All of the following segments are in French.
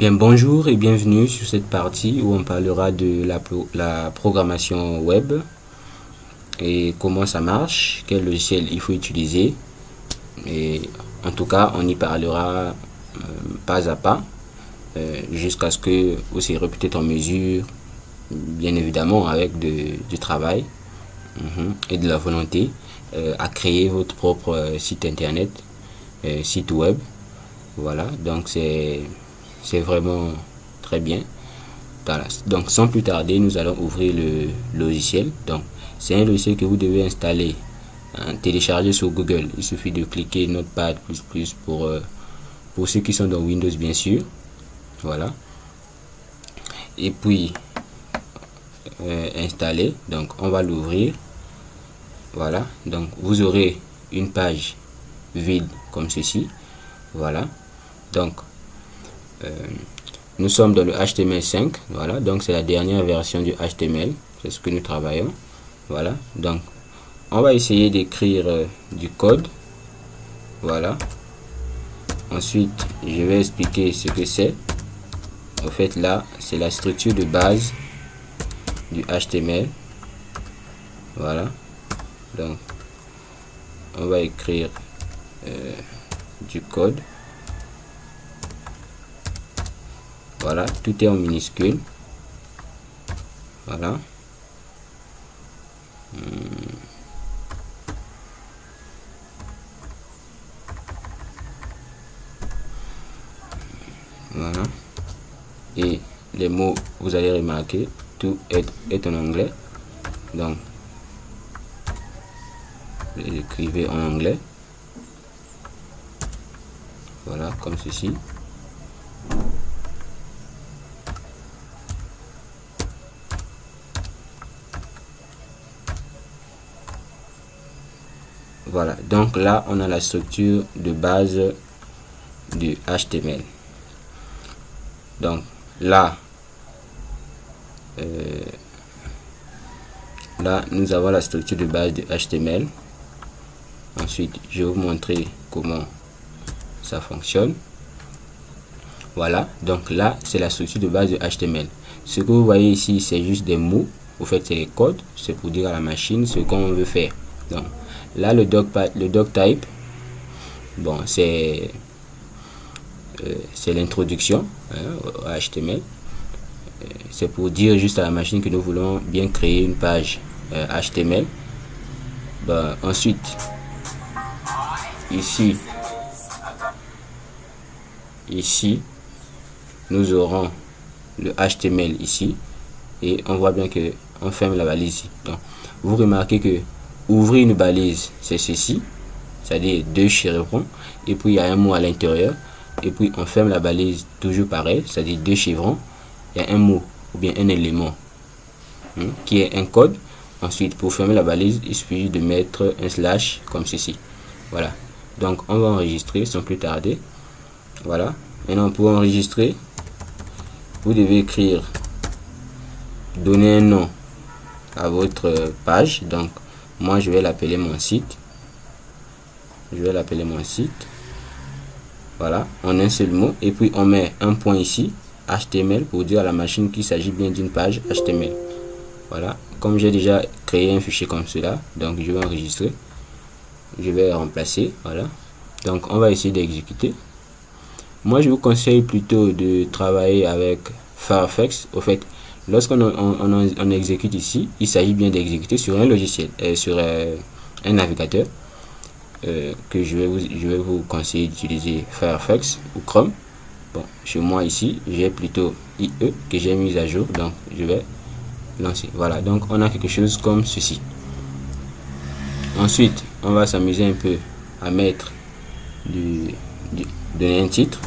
Bien, bonjour et bienvenue sur cette partie où on parlera de la programmation web et comment ça marche, quel logiciel il faut utiliser. Et en tout cas, on y parlera pas à pas jusqu'à ce que vous serez peut-être en mesure, bien évidemment avec du travail et de la volonté, à créer votre propre site internet, site web. Voilà, donc c'est vraiment très bien. Voilà. Donc sans plus tarder, nous allons ouvrir le logiciel. Donc c'est un logiciel que vous devez installer, télécharger sur Google. Il suffit de cliquer Notepad++ pour ceux qui sont dans Windows bien sûr. Voilà. Et puis installer. Donc on va l'ouvrir. Voilà. Donc vous aurez une page vide comme ceci. Voilà. Donc nous sommes dans le HTML5. Voilà, donc c'est la dernière version du HTML, c'est ce que nous travaillons. Voilà, donc on va essayer d'écrire du code. Voilà, ensuite je vais expliquer ce que c'est. En fait, là c'est la structure de base du HTML. Voilà, donc on va écrire du code. Voilà, tout est en minuscule. Voilà. Voilà. Et les mots, vous allez remarquer, tout est en anglais. Donc, vous l'écrivez en anglais. Voilà, comme ceci. Voilà, donc là on a la structure de base du HTML. Donc là nous avons la structure de base du HTML. Ensuite je vais vous montrer comment ça fonctionne. Voilà, donc là c'est la structure de base du HTML. Ce que vous voyez ici c'est juste des mots. Au fait c'est les codes, c'est pour dire à la machine ce qu'on veut faire. Donc là le doctype, bon c'est l'introduction au HTML. C'est pour dire juste à la machine que nous voulons bien créer une page HTML. Ben, ensuite ici nous aurons le HTML ici et on voit bien que on ferme la balise. Donc vous remarquez que ouvrir une balise c'est ceci, c'est-à-dire deux chevrons et puis il y a un mot à l'intérieur et puis on ferme la balise toujours pareil, c'est-à-dire deux chevrons, il y a un mot ou bien un élément qui est un code. Ensuite pour fermer la balise il suffit de mettre un slash comme ceci. Voilà, donc on va enregistrer sans plus tarder. Voilà, maintenant pour enregistrer vous devez écrire, donner un nom à votre page. Donc moi je vais l'appeler mon site. Voilà, en un seul mot et puis on met un point ici HTML pour dire à la machine qu'il s'agit bien d'une page HTML. Voilà, comme j'ai déjà créé un fichier comme cela, donc je vais enregistrer, je vais remplacer. Voilà, donc on va essayer d'exécuter. Moi je vous conseille plutôt de travailler avec Firefox. Au fait, lorsqu'on on exécute ici, il s'agit bien d'exécuter sur un logiciel, sur un navigateur. Que je vais vous conseiller d'utiliser Firefox ou Chrome. Bon, chez moi ici j'ai plutôt IE que j'ai mis à jour, donc je vais lancer. Voilà, donc on a quelque chose comme ceci. Ensuite on va s'amuser un peu à mettre donner un titre.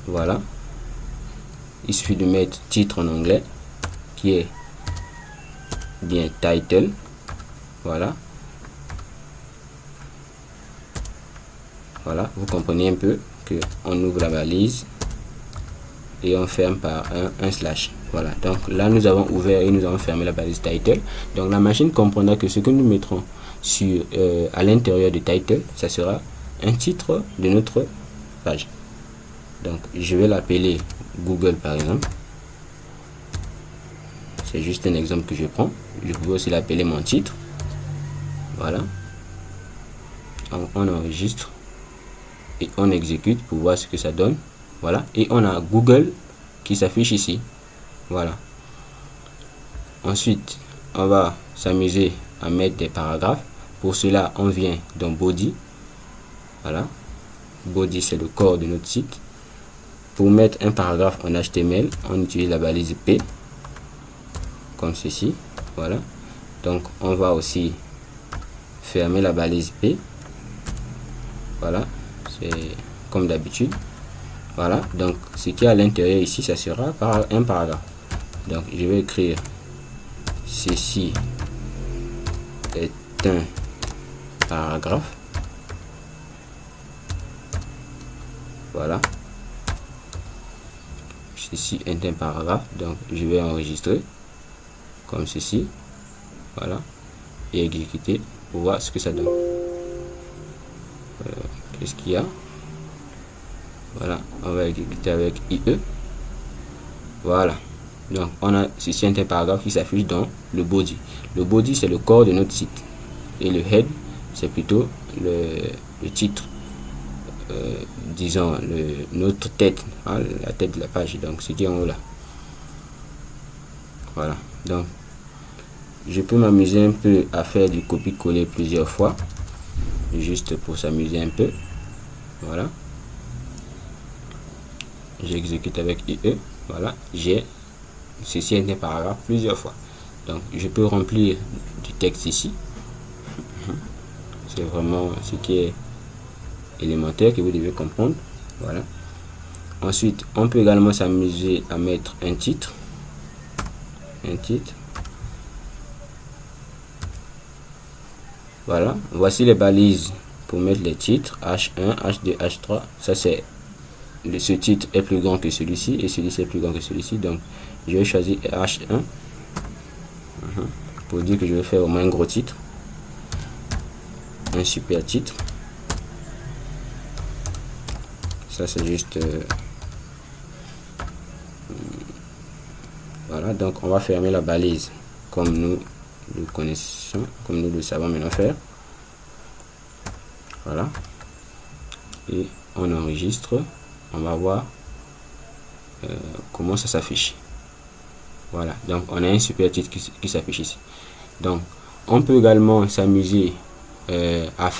Voilà, il suffit de mettre titre en anglais qui est bien title. Voilà. Voilà, vous comprenez un peu que on ouvre la balise et on ferme par un slash. Voilà, donc là nous avons ouvert et nous avons fermé la balise title. Donc la machine comprendra que ce que nous mettrons sur à l'intérieur du title, ça sera un titre de notre page. Donc je vais l'appeler Google par exemple. C'est juste un exemple que je prends. Je peux aussi l'appeler mon titre. Voilà. On enregistre et on exécute pour voir ce que ça donne. Voilà. Et on a Google qui s'affiche ici. Voilà. Ensuite, on va s'amuser à mettre des paragraphes. Pour cela, on vient dans Body. Voilà. Body, c'est le corps de notre site. Pour mettre un paragraphe en HTML, on utilise la balise P. Comme ceci. Voilà. Donc, on va aussi fermer la balise P. Voilà. C'est comme d'habitude. Voilà. Donc, ce qui est à l'intérieur ici, ça sera un paragraphe. Donc, je vais écrire ceci est un paragraphe. Voilà. Ceci est un paragraphe. Donc, je vais enregistrer comme ceci. Voilà. Et exécuter pour voir ce que ça donne. Qu'est-ce qu'il y a? Voilà. On va exécuter avec IE. Voilà. Donc, on a ceci est un paragraphe qui s'affiche dans le body. Le body, c'est le corps de notre site. Et le head, c'est plutôt le titre. Disons, notre tête. Hein, la tête de la page. Donc, ce qui est en haut là. Voilà. Donc, je peux m'amuser un peu à faire du copier-coller plusieurs fois. Juste pour s'amuser un peu. Voilà. J'exécute avec IE. Voilà. J'ai ceci est un paragraphe plusieurs fois. Donc, je peux remplir du texte ici. C'est vraiment ce qui est élémentaire que vous devez comprendre. Voilà. Ensuite, on peut également s'amuser à mettre un titre. Un titre. Voilà. Voici les balises pour mettre les titres. H1, H2, H3. Ça, c'est ce titre est plus grand que celui-ci et celui-ci est plus grand que celui-ci. Donc, je vais choisir H1 pour dire que je vais faire au moins un gros titre. Un super titre. Ça, c'est juste... voilà, donc on va fermer la balise comme nous le connaissons, comme nous le savons maintenant faire. Voilà. Et on enregistre. On va voir comment ça s'affiche. Voilà, donc on a un super titre qui s'affiche ici. Donc, on peut également s'amuser à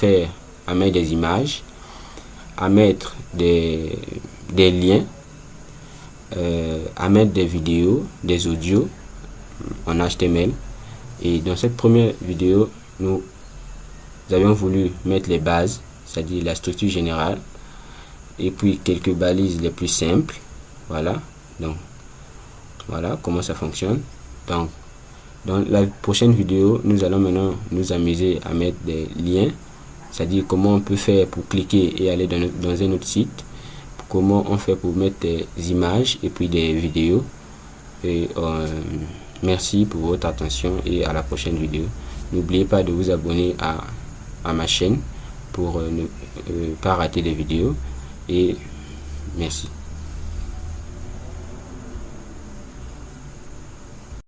mettre des images, à mettre des liens, à mettre des vidéos, des audios en HTML. Et dans cette première vidéo, nous avons voulu mettre les bases, c'est-à-dire la structure générale, et puis quelques balises les plus simples. Voilà, donc voilà comment ça fonctionne. Donc dans la prochaine vidéo, nous allons maintenant nous amuser à mettre des liens, c'est-à-dire comment on peut faire pour cliquer et aller dans un autre site, comment on fait pour mettre des images et puis des vidéos. Et merci pour votre attention et à la prochaine vidéo. N'oubliez pas de vous abonner à ma chaîne pour ne pas rater les vidéos. Et merci.